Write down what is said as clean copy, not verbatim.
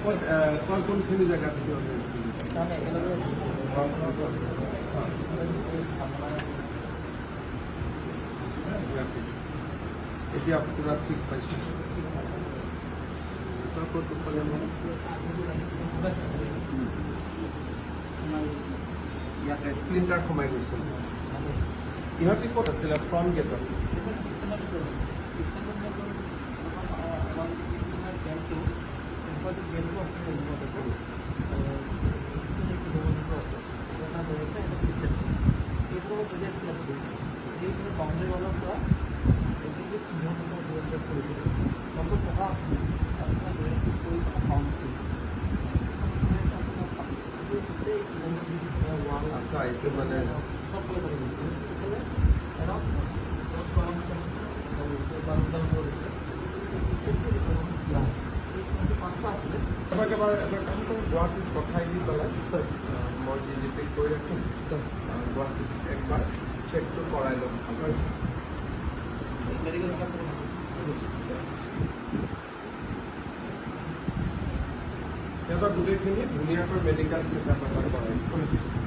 কোনখিনি জেগাত এতিয়া পুৰা ঠিক পাইছোঁ। ইয়াতে স্প্লিণ্টাৰ সোমাই গৈছিল। ইহঁতি ক'ত আছিলে? ফ্ৰণ্ট গেটত। বাউন্ডাৰি ওয়ালাৰ পৰা এদিকে সম্পদ টকা আছে আচ্ছা, এইটো মানে এবাৰ কাম কৰোঁ, গুৱাহাটীত পঠাই দি পেলাই মই ডিজিটেক্ট কৰি ৰাখিম। গুৱাহাটীত একবাৰ চেকটো কৰাই ল'ম। সিহঁতৰ গোটেইখিনি ধুনীয়াকৈ মেডিকেল চেকআপ এটা কৰাই